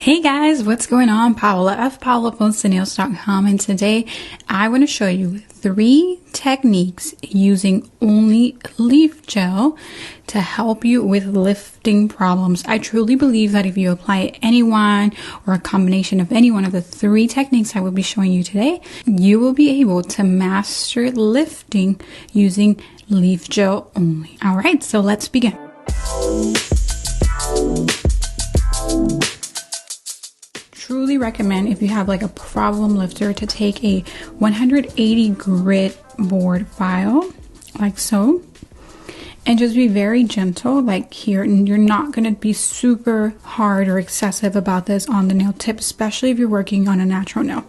Hey guys, what's going on? Paola of PaolaPonceNails.com, and today I want to show you 3 techniques using only leaf gel to help you with lifting problems. I truly believe that if you apply any one or a combination of any one of the 3 techniques I will be showing you today, you will be able to master lifting using leaf gel only. All right, so let's begin. Truly recommend, if you have like a problem lifter, to take a 180 grit board file like so and just be very gentle like here. And you're not going to be super hard or excessive about this on the nail tip, especially if you're working on a natural nail.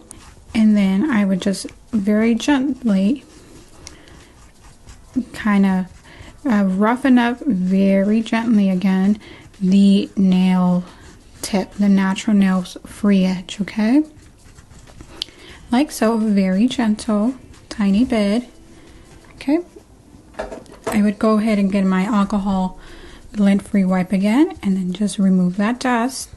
And then I would just very gently kind of roughen up very gently again the nail tip, the natural nails free edge, okay? Like so, very gentle, tiny bit, okay? I would go ahead and get my alcohol lint-free wipe again and then just remove that dust.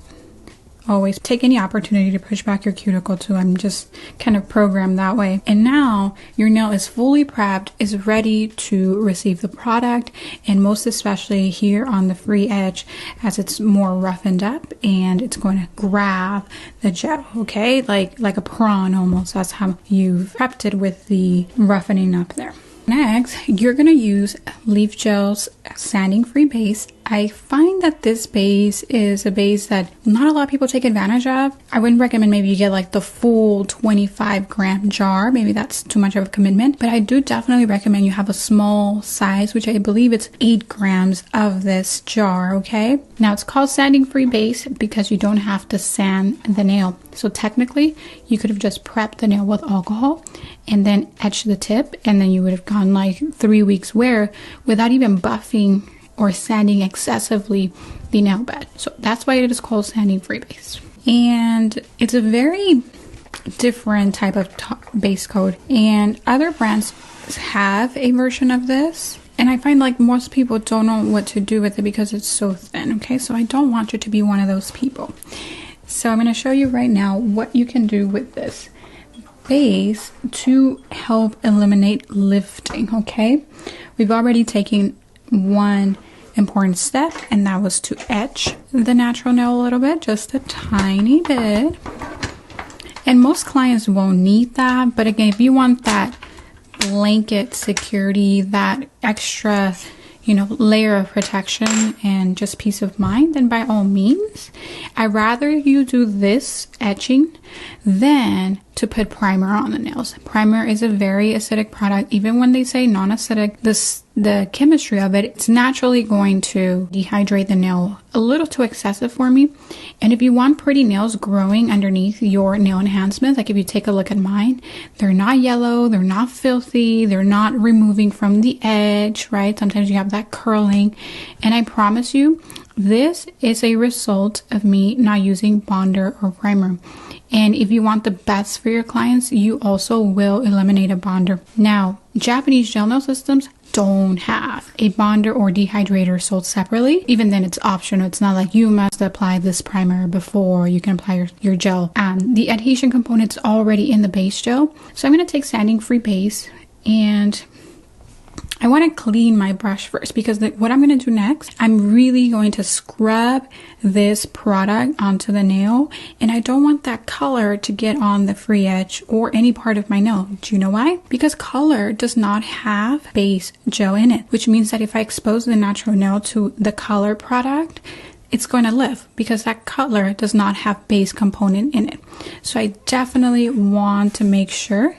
Always take any opportunity to push back your cuticle too. I'm just kind of programmed that way. And now your nail is fully prepped, is ready to receive the product, and most especially here on the free edge, as it's more roughened up and it's going to grab the gel, okay? Like a prawn almost. That's how you've prepped it with the roughening up there. Next, you're going to use Leaf Gel's sanding free base. I find that this base is a base that not a lot of people take advantage of. I wouldn't recommend maybe you get like the full 25 gram jar. Maybe that's too much of a commitment, but I do definitely recommend you have a small size, which I believe it's 8 grams of this jar, okay? Now it's called sanding free base because you don't have to sand the nail. So technically you could have just prepped the nail with alcohol and then etched the tip, and then you would have gone like 3 weeks wear without even buffing or sanding excessively the nail bed. So that's why it is called sanding free base. And it's a very different type of base coat, and other brands have a version of this. And I find like most people don't know what to do with it because it's so thin, okay? So I don't want you to be one of those people. So I'm going to show you right now what you can do with this base to help eliminate lifting, okay? We've already taken one important step, and that was to etch the natural nail a little bit, just a tiny bit. And most clients won't need that, but again, if you want that blanket security, that extra layer of protection and just peace of mind, then by all means, I'd rather you do this etching than to put primer on the nails. Primer is a very acidic product. Even when they say non-acidic, the chemistry of it's naturally going to dehydrate the nail a little too excessive for me. And if you want pretty nails growing underneath your nail enhancements, like if you take a look at mine, they're not yellow, they're not filthy, they're not removing from the edge, right? Sometimes you have that curling. And I promise you, this is a result of me not using bonder or primer. And if you want the best for your clients, you also will eliminate a bonder. Now, Japanese gel nail systems don't have a bonder or dehydrator sold separately. Even then, it's optional. It's not like you must apply this primer before you can apply your gel. The adhesion component's already in the base gel. So I'm going to take sanding free base, and I want to clean my brush first, because what I'm going to do next, I'm really going to scrub this product onto the nail, and I don't want that color to get on the free edge or any part of my nail. Do you know why? Because color does not have base gel in it, which means that if I expose the natural nail to the color product, it's going to lift because that color does not have base component in it. So I definitely want to make sure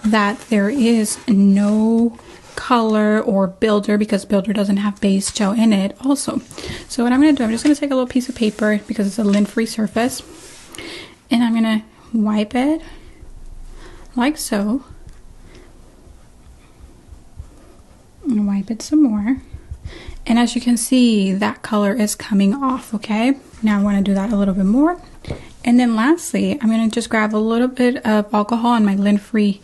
that there is no color or builder, because builder doesn't have base gel in it also. So what I'm going to do, I'm just going to take a little piece of paper because it's a lint-free surface, and I'm going to wipe it like so, and wipe it some more. And as you can see, that color is coming off, okay? Now I want to do that a little bit more. And then lastly, I'm going to just grab a little bit of alcohol on my lint-free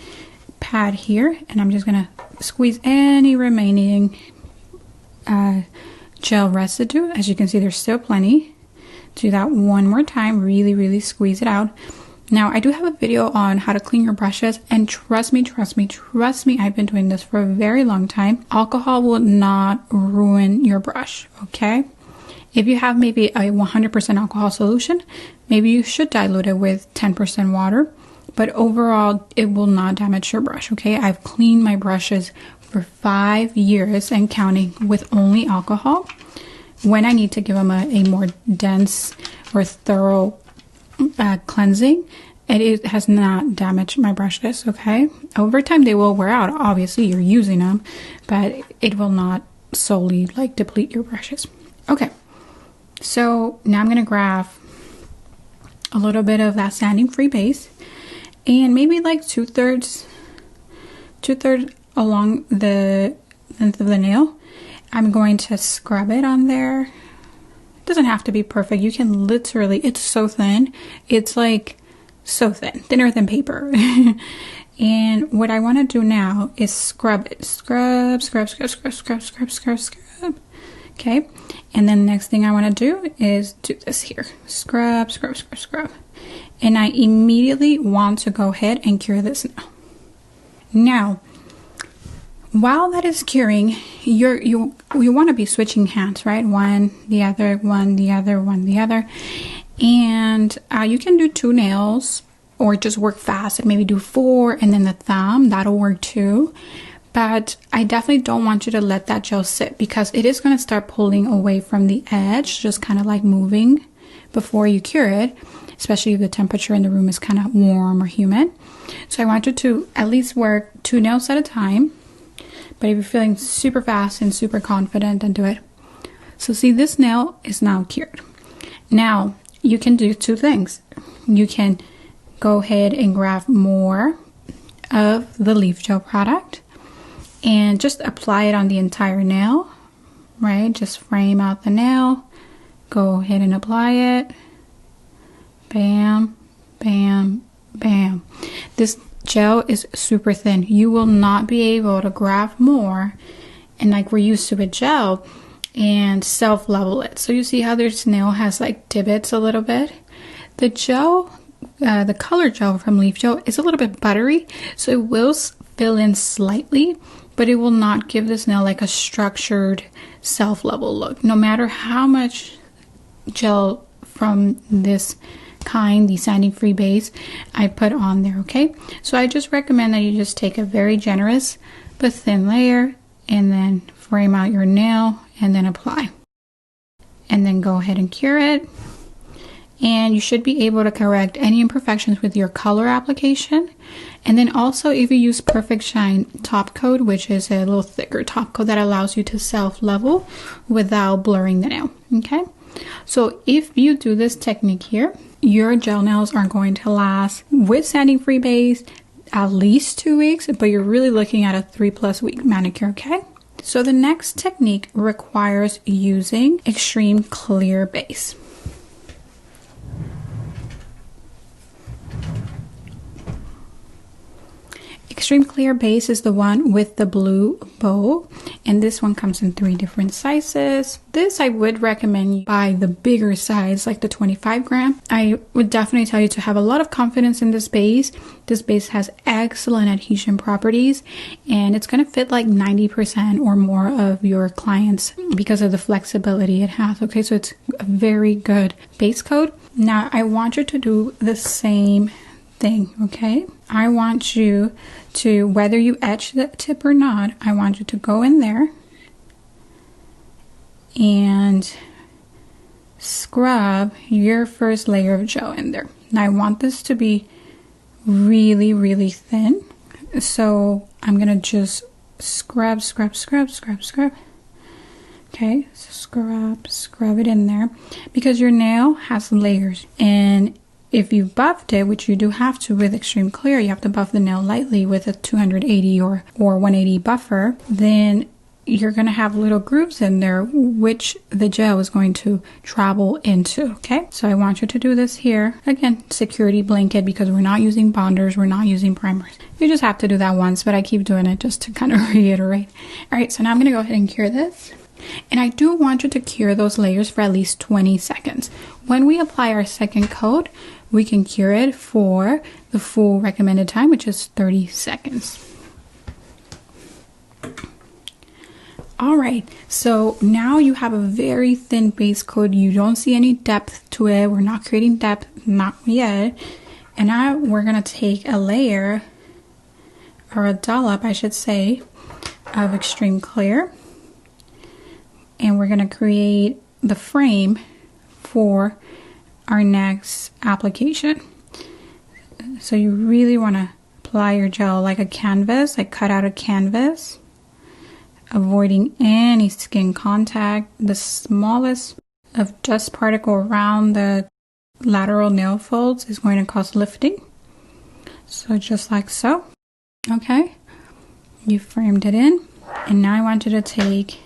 pad here, and I'm just going to squeeze any remaining gel residue. As you can see, there's still plenty Do that one more time. Really, really squeeze it out. Now, I do have a video on how to clean your brushes, and trust me, I've been doing this for a very long time. Alcohol will not ruin your brush, okay? If you have maybe a 100% alcohol solution, maybe you should dilute it with 10% water, but overall, it will not damage your brush, okay? I've cleaned my brushes for 5 years and counting with only alcohol when I need to give them a more dense or thorough cleansing, and it has not damaged my brushes, okay? Over time they will wear out, obviously you're using them, but it will not solely like deplete your brushes. Okay, so now I'm gonna grab a little bit of that sanding free base and maybe like two-thirds along the length of the nail. I'm going to scrub it on there. Doesn't have to be perfect. You can literally, it's so thin. It's like so thin, thinner than paper. And what I want to do now is scrub it. Scrub. Okay. And then the next thing I want to do is do this here. Scrub. And I immediately want to go ahead and cure this now. Now, while that is curing, you want to be switching hands, right? One, the other, one, the other, one, the other. And you can do 2 nails or just work fast and maybe do 4 and then the thumb. That'll work too. But I definitely don't want you to let that gel sit because it is going to start pulling away from the edge, just kind of like moving before you cure it, especially if the temperature in the room is kind of warm or humid. So I want you to at least work 2 nails at a time. But if you're feeling super fast and super confident, then do it. So see, this nail is now cured. Now, you can do 2 things. You can go ahead and grab more of the leaf gel product and just apply it on the entire nail, right? Just frame out the nail. Go ahead and apply it. Bam, bam, bam. This gel is super thin. You will not be able to grab more and like we're used to with gel and self level it. So you see how this nail has like divots a little bit. The gel, the color gel from Leaf Gel is a little bit buttery, so it will fill in slightly, but it will not give this nail like a structured self level look. No matter how much gel from this kind, the sanding free base, I put on there, okay? So I just recommend that you just take a very generous but thin layer and then frame out your nail and then apply. And then go ahead and cure it. And you should be able to correct any imperfections with your color application. And then also if you use Perfect Shine top coat, which is a little thicker top coat that allows you to self level without blurring the nail, okay? So if you do this technique here, your gel nails are going to last with sanding free base at least 2 weeks, but you're really looking at a 3+ week manicure, okay? So the next technique requires using extreme clear base. Extreme clear base is the one with the blue bow, and this one comes in 3 different sizes. This I would recommend you buy the bigger size, like the 25 gram. I would definitely tell you to have a lot of confidence in this base. This base has excellent adhesion properties, and it's going to fit like 90% or more of your clients because of the flexibility it has. Okay, so it's a very good base coat. Now I want you to do the same thing, okay? I want you to, whether you etch the tip or not, I want you to go in there and scrub your first layer of gel in there. Now I want this to be really, really thin. So I'm gonna just scrub. Okay, so scrub it in there because your nail has layers, and if you buffed it, which you do have to with extreme clear, you have to buff the nail lightly with a 280 or 180 buffer, then you're going to have little grooves in there, which the gel is going to travel into, okay? So I want you to do this here. Again, security blanket, because we're not using bonders, we're not using primers. You just have to do that once, but I keep doing it just to kind of reiterate. All right, so now I'm going to go ahead and cure this. And I do want you to cure those layers for at least 20 seconds. When we apply our second coat, we can cure it for the full recommended time, which is 30 seconds. All right, so now you have a very thin base coat. You don't see any depth to it. We're not creating depth, not yet. And now we're gonna take a layer, or a dollop, I should say, of extreme clear. And we're gonna create the frame for our next application. So you really wanna apply your gel like a canvas, like cut out a canvas, avoiding any skin contact. The smallest of dust particle around the lateral nail folds is going to cause lifting. So just like so. Okay, you framed it in, and now I want you to take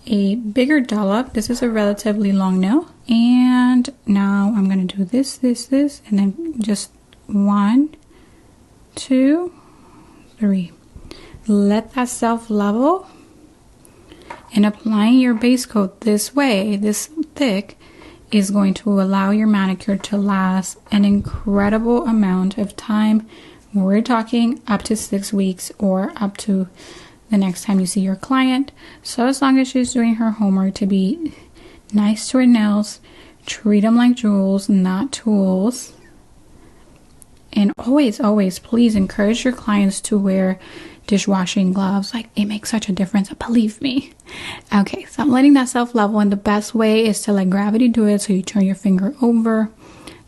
a bigger dollop. This is a relatively long nail, and now I'm going to do this, and then just 1, 2, 3. Let that self level, and applying your base coat this way, this thick, is going to allow your manicure to last an incredible amount of time. We're talking up to 6 weeks or up to the next time you see your client. So as long as she's doing her homework to be nice to her nails, treat them like jewels, not tools. And always, always, please encourage your clients to wear dishwashing gloves. Like, it makes such a difference, believe me. Okay, so I'm letting that self level, and the best way is to let gravity do it. So you turn your finger over,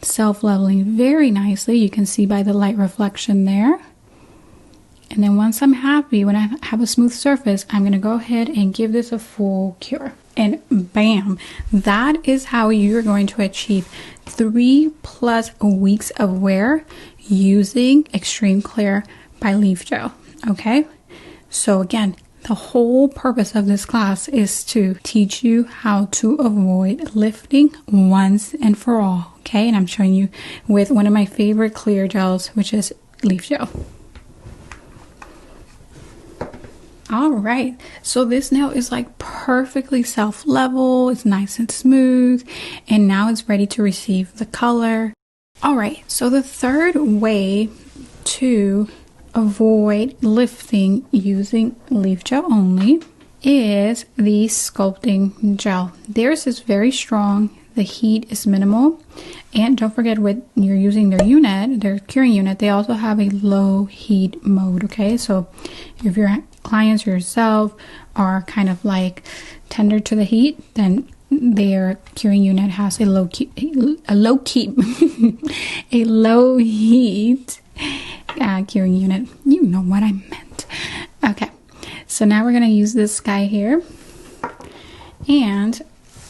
self-leveling very nicely. You can see by the light reflection there. And then once I'm happy, when I have a smooth surface, I'm going to go ahead and give this a full cure. And bam, that is how you're going to achieve 3+ weeks of wear using Extreme Clear by Leafgel. Okay, so again, the whole purpose of this class is to teach you how to avoid lifting once and for all. Okay, and I'm showing you with one of my favorite clear gels, which is Leafgel. All right, so this nail is like perfectly self-level. It's nice and smooth, and now it's ready to receive the color. All right, so the third way to avoid lifting using Leafgel only is the sculpting gel. Theirs is very strong. The heat is minimal. And don't forget, when you're using their unit, their curing unit, they also have a low heat mode. Okay, so if your clients or yourself are kind of like tender to the heat, then their curing unit has a low heat curing unit. You know what I meant. Okay, so now we're going to use this guy here, and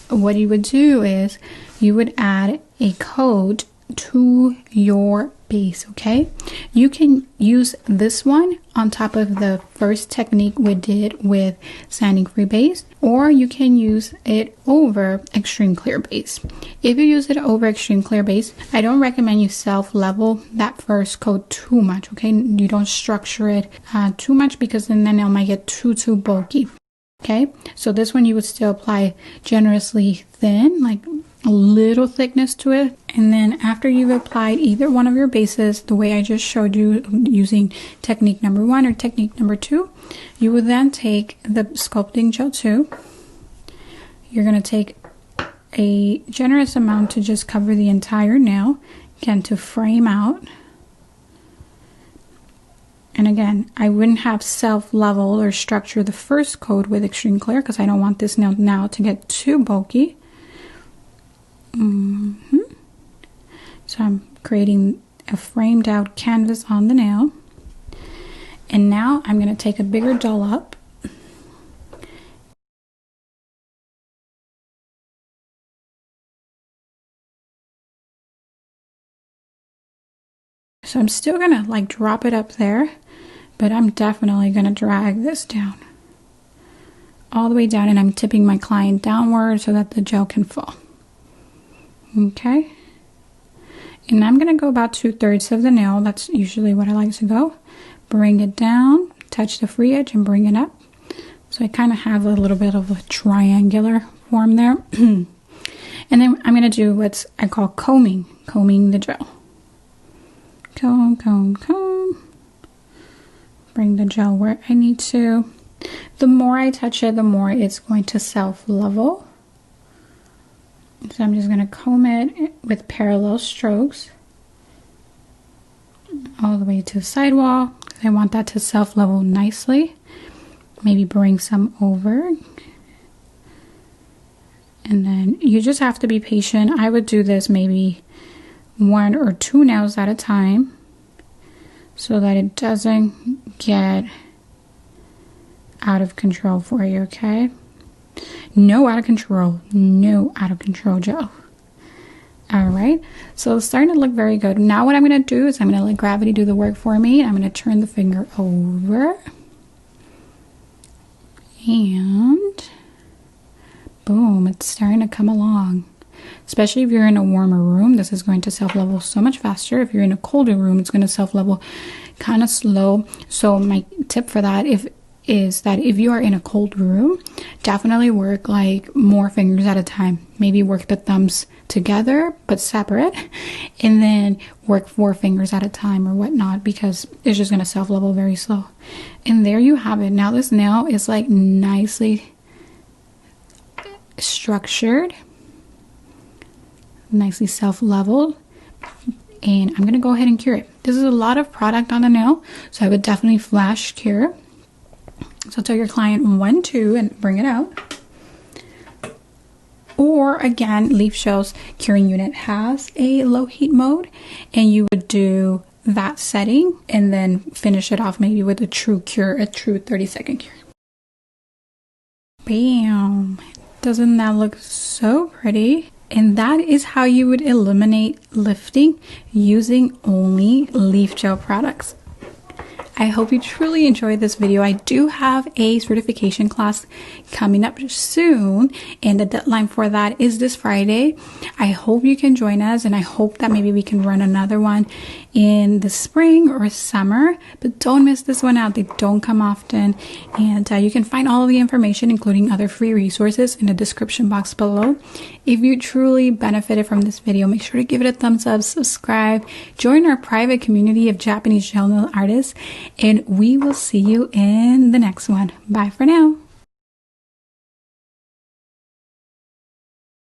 what you would do is you would add a coat to your base. Okay, you can use this one on top of the first technique we did with sanding free base, or you can use it over Extreme Clear base. If you use it over Extreme Clear base, I don't recommend you self-level that first coat too much. Okay, you don't structure it too much, because then the nail might get too bulky. Okay, so this one you would still apply generously thin, like a little thickness to it. And then after you've applied either one of your bases, the way I just showed you using technique number 1 or technique number 2, you would then take the sculpting gel 2. You're going to take a generous amount to just cover the entire nail, again, to frame out. And again, I wouldn't have self-level or structure the first coat with Extreme Clear, because I don't want this nail now to get too bulky. So I'm creating a framed out canvas on the nail. And now I'm going to take a bigger dollop. So I'm still going to like drop it up there, but I'm definitely going to drag this down all the way down, and I'm tipping my client downward so that the gel can fall. Okay, and I'm going to go about 2/3 of the nail. That's usually what I like to go. Bring it down, touch the free edge, and bring it up. So I kind of have a little bit of a triangular form there. And then I'm going to do what I call combing the gel. Comb, comb, comb. Bring the gel where I need to. The more I touch it, the more it's going to self-level. So I'm just going to comb it with parallel strokes all the way to the sidewall. I want that to self-level nicely. Maybe bring some over. And then you just have to be patient. I would do this maybe 1 or 2 nails at a time so that it doesn't get out of control for you, okay? No out of control. No out of control gel. All right, so it's starting to look very good. Now what I'm going to do is I'm going to let gravity do the work for me. I'm going to turn the finger over. And boom, it's starting to come along. Especially if you're in a warmer room, this is going to self-level so much faster. If you're in a colder room, it's going to self-level kind of slow. So my tip for that is that if you are in a cold room, definitely work like more fingers at a time. Maybe work the thumbs together but separate, and then work 4 fingers at a time or whatnot, because it's just going to self-level very slow. And there you have it. Now this nail is like nicely structured, nicely self-leveled, and I'm going to go ahead and cure it. This is a lot of product on the nail, so I would definitely flash cure. So tell your client 1, 2 and bring it out. Or again, Leafgel's curing unit has a low heat mode, and you would do that setting and then finish it off maybe with a true cure, a true 30-second cure. Bam! Doesn't that look so pretty? And that is how you would eliminate lifting using only Leafgel products. I hope you truly enjoyed this video. I do have a certification class coming up soon, and the deadline for that is this Friday. I hope you can join us, and I hope that maybe we can run another one in the spring or summer, but don't miss this one out. They don't come often, and you can find all of the information, including other free resources, in the description box below. If you truly benefited from this video, make sure to give it a thumbs up, subscribe, join our private community of Japanese gel nail artists, and we will see you in the next one. Bye for now.